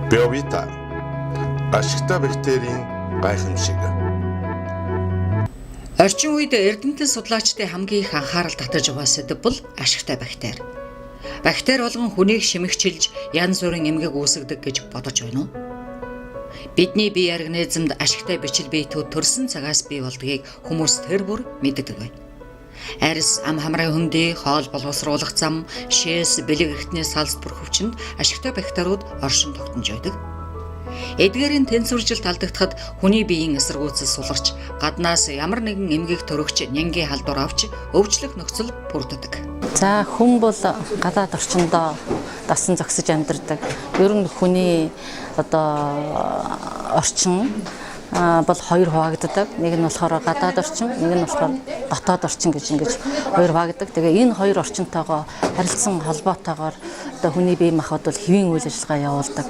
Биовита ашигтай бактерийн гайхамшиг. Орчин үед эрдэмтэн судлаачдын хамгийн их анхаарал татаж байгаа сэдэв бол ашигтай бактери. Бактери болгон хүнийг шимэгчилж янз бүрийн эмгэг үүсгдэг гэж бодож байна уу? Бидний бие организмд ашигтай бичил биетүүд төрсөн цагаас бий болдгийг хүмүүс тэр бүр мэддэг байна. Арьс, ам хамрын хөндий, хоол боловсруулах зам, шээс, бэлэг эртний салстбар хөвчөнд ашигтай бактериуд оршин тогтнож байдаг. Эдгээрийн тэнцвэржилт алдагдахад хүний биеийн эсэргүүцэл суларч, гаднаас ямар нэгэн эмгэг төрөгч нянгийн халдвар авч өвчлөх нөхцөл бүрддэг. За хүн бол гадаад орчиндөө дасан зогсож амьдардаг. Ер нь хүний орчин бол хоёр хуваагддаг. Нэг нь болохоор гадаад орчин, нэг нь болохоор дотоод орчин гэж ингэж хоёр хуваагддаг. Тэгээ энэ хоёр орчинтойгоо харилцсан холбоотойгоор хүний бие махбод бол хэвийн үйл ажиллагаа явуулдаг.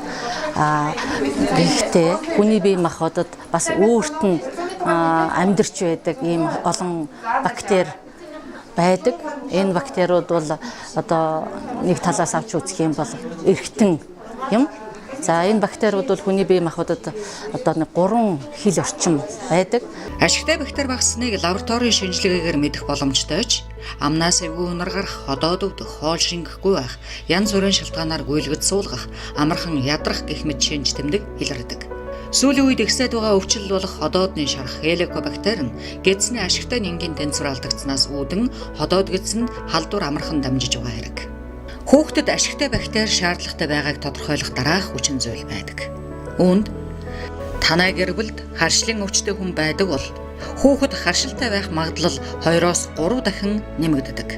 Гэхдээ хүний бие махбодод бас өөрт нь амьдарч байдаг ийм олон бактери байдаг. Энэ бактериуд бол нэг талаас авч үзэх юм бол эргэтэн юм. За энэ бактериуд бол хүний бие махбодод 3 хил орчим байдаг. Ашигтай бактери багсныг лабораторийн шинжилгээгээр мэдэх боломжтой ч амнаас эвгүй унар гарах, ходоод өвдөх, хоол шингэхгүй байх, янз бүрийн шалтгаанаар гүйлгэд суулгах, амархан ядрах гэх мэт шинж тэмдэг илэрдэг. Сүүлийн үед ихсээд байгаа өвчлөл болох ходоодны шарх хеликобактери нь гэдсний ашигтай нингийн тэнцвэр алдагдсанаас үүдэн ходоод гэдсэнд халдвар амархан дамжиж байгаа хэрэг. Хүүхдэд ашигтай бактери шаардлагатай байгааг тодорхойлох дараах хүчин зүйл байдаг. Үүнд танай гэр бүлд харшлын өвчтөй хүн байдаг бол хүүхэд харшилтай байх магадлал 2-3 дахин нэмэгддэг.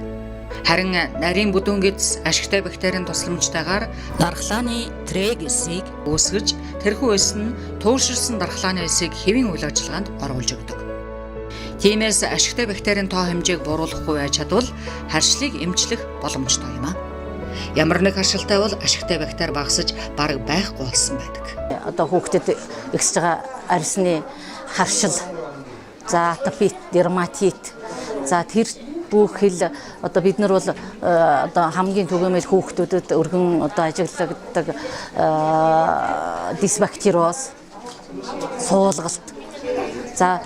Харин нарийн бүдүүн гэдэс ашигтай бактерийн тусламжтайгаар дархлааны трэг эсийг үүсгэж тэрхүү эс нь тууширсан дархлааны эсийг хэвийн үйл ажиллагаанд оруулж өгдөг. Тиймээс ашигтай бактерийн тоо хэмжээг бууруулахгүй байж чадвал харшлыг эмчлэх боломжтой юм а. Ямар нэг харшилтай бол ашигтай бактери багасж бараг байхгүй болсон байдаг. Хүүхдэд ихсэж байгаа арьсны харшил, за атопит, дерматит, за тэр бүх хэл бид нар бол хамгийн түгээмэл хүүхдүүдэд өргөн ажиглагддаг дисбактериоз, суулгалт. За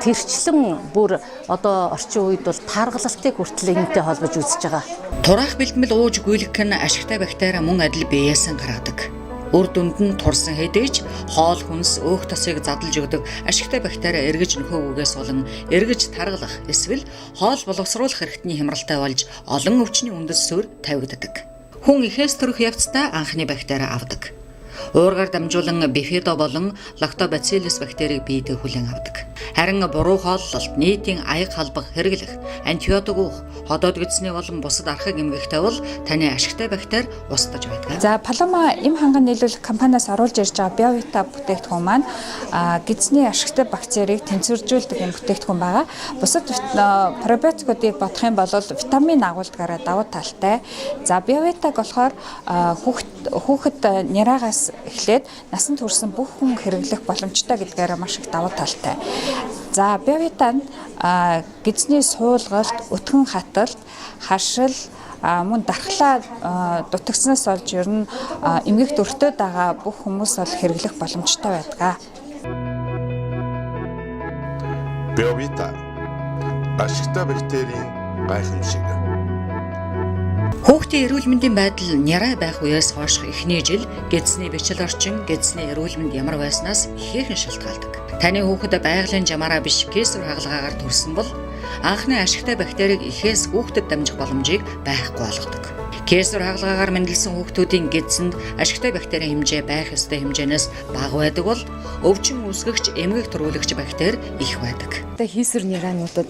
тэрчлэн бүр орчин үед бол таргалалтыг хүртэл энэтэй холбож үзэж байгаа. Тураах бэлтгэл ууж гүйлгэх нь ашигтай бактери мөн адил биеэс гаргадаг. Үр дүнд нь турсан хэдийч хоол хүнс өөх тосыг задлж өгдөг ашигтай бактери эргэж нөхөө үгээс болон эргэж таргалах эсвэл хоол боловсруулах хэрэгтний хямралтай болж олон өвчний үндэс суурь тавигддаг. Хүн ихээс төрөх явцдаа анхны бактери авдаг. Уургаар дамжуулан бифидо болон лактобациллус бактерийг биедээ хүлээн авдаг. Харин буруу хооллолт, нийтийн аяга халбах, хэрэглэх, антибиотик уух, ходоод гэдсний болон бусад архаг эмгэгтэй бол таны ашигтай бактери устдаж байдаг. За Paloma эм ханган нийлүүлэх компаниас оруулж ирж байгаа Биовита бүтээгдэхүүн маань гэдсний ашигтай бактерийг тэнцвэржүүлдэг юм бүтээгдэхүүн байгаа. Бусад пробиотикуудыг бодох юм бол витамин агуулдгаараа давуу талтай. За Биовитаг болохоор хүүхэд няраагаас эхлээд насанд хүрсэн бүх хүн хэрэглэх боломжтой гэдгээр маш их давуу талтай. За Биовитанд гэдсний суулгалт, өтгөн хаталт, харшил, мөн дархлаа дутагснаас олж ер нь эмгэгт өртөөд байгаа бүх хүмүүс бол хэрэглэх боломжтой байдаг. Биовита ашигтай бактерийн гайхамшиг. Хүүхдийн эрүүл мэндийн байдал нярай байх үеэс хойш эхний жил гэдсний бичил орчин, гэдсний эрүүл мэнд ямар байснаас ихээхэн шалтгаалдаг. Таны хүүхэд байгалийн жамаараа биш кесар хагалгаагаар төрсөн бол анхны ашигтай бактерийг ихээс хүүхдэд дамжих боломжийг байхгүй болгодог. Кесар хагалгаагаар мэндэлсэн хүүхдүүдийн гэдсэнд ашигтай бактерийн хэмжээ байх ёстой хэмжээнээс бага байдаг бол өвчин үүсгэгч эмгэг төрүүлэгч бактери их байдаг. Хийсвэр няраануудад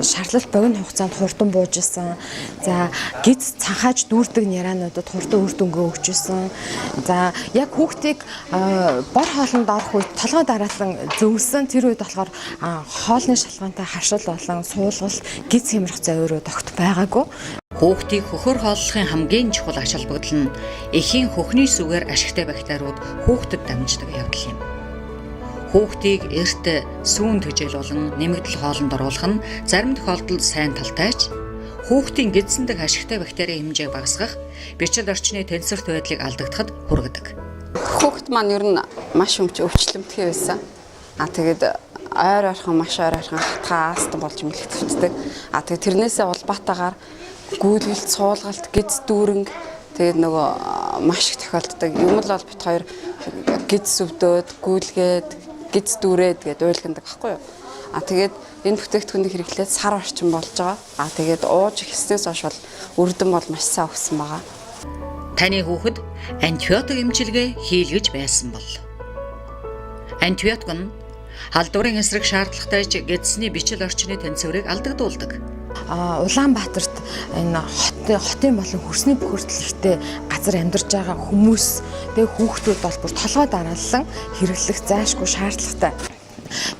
шарлалт богино хугацаанд хурдан бууж исэн. За гиз цанхааж дүүрдэг няраануудад хурдан үр дүнгээ өгч исэн. За яг хүүхдийг бор хоолнд орох үед толгой дараалан зөвсөн тэр үед болохоор хоолны шалгаантай харшил болон суулгал гиз хямрах завирууд огт байгаагүй. Хүүхдийг хөхөр хооллохын хамгийн чухал ач холбогдол нь эхийн хөхний сүгээр ашигтай бактериуд хүүхдэд дамждаг явдал юм. Хүүхдийг эрт сүүн төжил болон нэмэгдэл хоолнд оруулах нь зарим тохиолдолд сайн талтайч хүүхдийн гидсэн дэх ашигтай бактерийн хэмжээг багасгах, бичил орчны тэнцвэрт байдлыг алдагдахад хүргэдэг. Хүүхэд маань ер нь маш өвчлөмтгий байсан. Тэгээд ойр ойрхон маш ойр ойрхон хатгаастан болж имлэгдчихдэг. Тэгээд тэрнээсээ улбаатаагаар гүйлгэлт, суулгалт, гиз дүүрэнг тэгээд нөгөө маш их тохиолддог. Юм л бол бит хоёр гиз өвдөөд, гүйлгээд, гиз дүүрээд гээд уйлгандаг байхгүй юу? Тэгээд энэ бүтээгдэхүүнийг хэрэглээд сар орчим болж байгаа. Тэгээд ууж ихснээс хойш бол үрдэн бол маш сайн өгсөн байгаа. Таны хүүхэд антибиотик эмчилгээ хийлгэж байсан бол антибиотик нь халдварын эсрэг шаардлагатай гэдсний бичил орчны тэнцвэрийг алдагдуулдаг. Улаанбаатарт энэ хотын болон хөрсний бохирдлогтой газар амьдарч байгаа хүмүүс тэгээ хүүхдүүд бол бүр толгой дараалан хэрэглэх заашгүй шаардлагатай.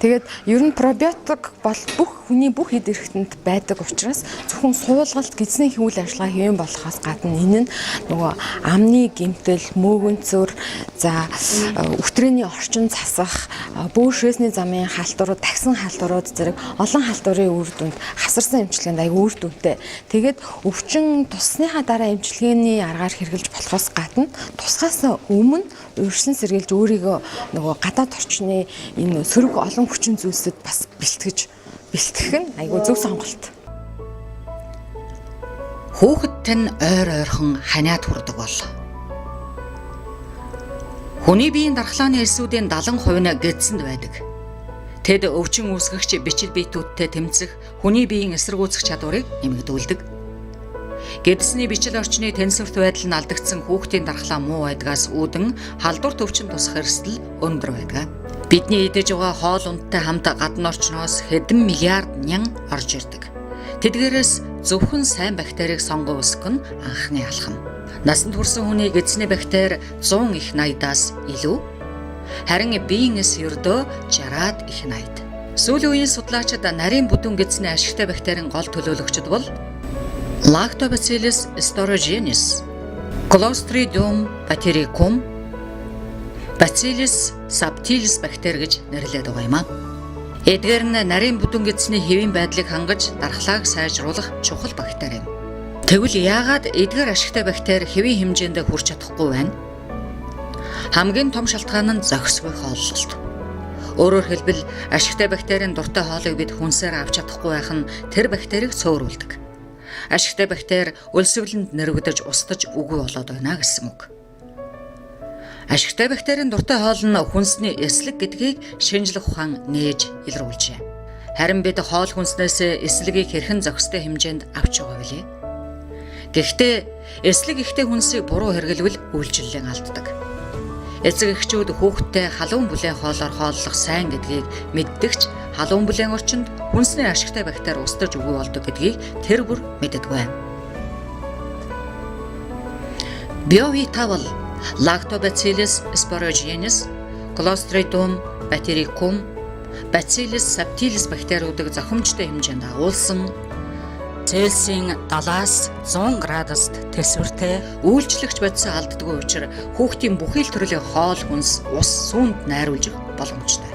Тэгээд ер нь пробиотик бол бүх хүний бүх эд эрхтэнд байдаг учраас зөвхөн суулгалт гидсний үйл ажиллагаа хэвэн болохоос гадна энэ нь нөгөө амны гэмтэл, мөөгөнцөр, за өвтрээний орчин засах, бөөр шээсний замын халдварууд, таксын халдварууд зэрэг олон халдварын үр дүнд хасарсан эмчилгээнд аягүй үр дүнтэй. Тэгээд өвчин туссныхаа дараа эмчилгээний аргаар хэрэгжилж болохоос гадна тусгаас өмнө урьдчилан сэргийлж өөрийгөө нөгөө гадаад орчны энэ сөрөг олон хүчин зүйлсэд бас бэлтгэх нь айгүй зөв сонголт. Хүүхэдтэй нь ойр ойрхон ханиад хүрдэг бол хүний биеийн дархлааны элсүүдийн 70% нь гэдсэнд байдаг. Тэд өвчин үүсгэгч бичил биетүүдтэй тэмцэх хүний биеийн эсэргүүцэх чадварыг нэмэгдүүлдэг. Гэдсний бичил орчны тэнцвэрт байдал нь алдагдсан хүүхдийн дархлаа муу байдгаас үүдэн халдвар төвчин тусах эрсдэл өндөр байдаг. Бидний идэж байгаа хоол ундтай хамт гадна орчноос хэдэн миллиард нян орж ирдэг. Тэдгээрээс зөвхөн сайн бактерийг сонгон өсгөх нь анхны алхам. Насанд хүрсэн хүний гэдсний бактери 100 их 80-аас илүү. Харин биеийн эс ердөө 60-аад их 80. Сүүлийн үеийн судлаачид нарийн бүдүүн гэдсний ашигтай бактерийн гол төлөөлөгчд бол Lactobacillus aeruginosus, Clostridium botulinum, Bacillus subtilis бактери гэж нэрлэдэг байгаа юм аа. Эдгээр нь нарийн бүдүүн гэдсний хэвийн байдлыг хангаж дархлааг сайжруулах чухал бактери юм. Тэгвэл яагаад эдгээр ашигтай бактери хэвийн хэмжээнд хүрч чадахгүй байна? Хамгийн том шалтгаан нь зохисгүй хооллолт. Өөрөөр хэлбэл ашигтай бактерийн дуртай хоолыг бид хүнсээр авч чадахгүй байх нь тэр бактерийг цөөрүүлдэг. Ашигтай бактери өлсвөлөнд нэрвэгдэж устдаж үгүй болоод байна гэсэн үг. Ашигтай бактерийн дуртай хоол нь хүнсний эслэг гэдгийг шинжлэх ухаан нээж илрүүлжээ. Харин бид хоол хүнснээс эслэгийг хэрхэн зохистой хэмжээнд авч байгаа вэ? Гэхдээ эслэг ихтэй хүнсийг буруу хэрэглэвэл үйлчлэлийн алддаг. Эцэг эхчүүд хүүхдтэй халуун бүлээн хоолоор хооллох сайн гэдгийг мэддэгч халуун бүлээн орчинд хүнсний ашигтай бактери устдаж үгүй болдог гэдгийг тэр бүр мэддэггүй. Биовита бол Lactobacillus aeruginosus, Clostridium botulinum, Bacillus subtilis бактериудыг зохимжтой хэмжээнд агуулсан Цельсийн 70-аас 100 градуст тэсвэртэй үйлчлэгч бодисоо алддаггүй учраас хүүхдийн бүхий л төрлийн хоол, хүнс, ус, сүүнд найруулж боломжтой.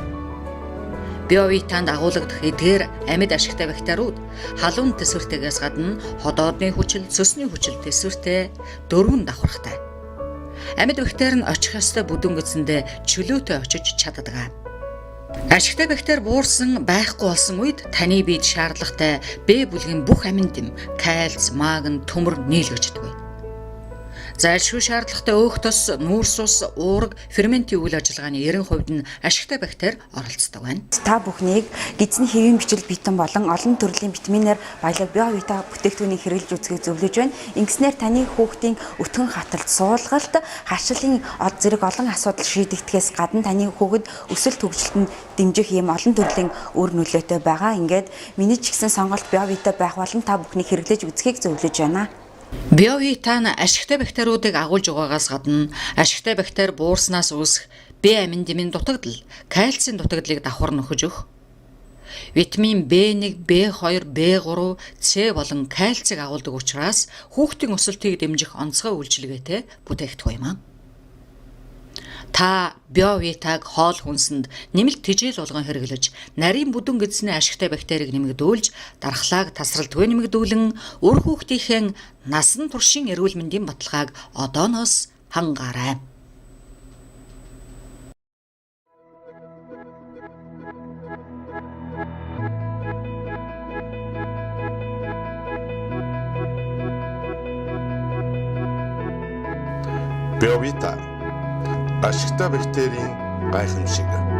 Биовитанд агуулгадах эдгээр амьд ашигтай бактериуд халуун тэсвэртэйгээс гадна ходоодны хүчил, цөсний хүчил тэсвэртэй дөрвөн давхархтай. Амьд бактери нь очих ёстой бүдүүн гэдсэндээ чөлөөтэй очиж чаддаг. Ашигтай бактери буурсан байхгүй болсон үед таны биед шаардлагатай Б бүлгийн бүх амин дэм, кальц, магн, төмөр нийлэгддэг. Зайлшгүй шаардлагатай өөх тос, нүүрс ус, уурга, ферментийн үйл ажиллагааны 90% нь ашигтай бактери оролцдог байна. Та бүхнийг гидсний хэвийн бичил битэн болон олон төрлийн витаминаар баялаг биовита бүтээгдэхүүнийг хэрэглэж үзэхийг зөвлөж байна. Ингэснээр таны хүүхдийн өтгөн хаталт, суулгалт, харшлын од зэрэг олон асуудал шийдэгдэхээс гадна таны хүүхэд өсөлт хөгжилтөнд дэмжих ийм олон төрлийн үр нөлөөтэй байгаа. Ингээд миний ч гэсэн сонголт биовита байх болон та бүхнийг хэрэглэж үзэхийг зөвлөж байна. Биовита нь ашигтай бактериудыг агуулж байгаагаас гадна ашигтай бактери буурснаас үүсэх Б амин дэмийн дутагдал, кальцийн дутагдлыг давхар нөхөж өгөх. Витамин B1, B2, B3, С болон кальцийг агуулдаг учраас хүүхдийн өсөлтийг дэмжих онцгой үйлчилгээтэй бүтээгдэхүүн юм аа. Та биовитаг хоол хүнсэнд нэмэлт тэжээл болгон хэрэглэж, нарийн бүдүүн гэдсний ашигтай бактерийг нэмэгдүүлж, дархлааг тасралтгүй нэмэгдүүлэн, үр хүүхдийнхээ насан туршийн эрүүл мэндийн баталгааг одооноос хангаарай. Биовита ашигтай бактерийн гайхамшиг.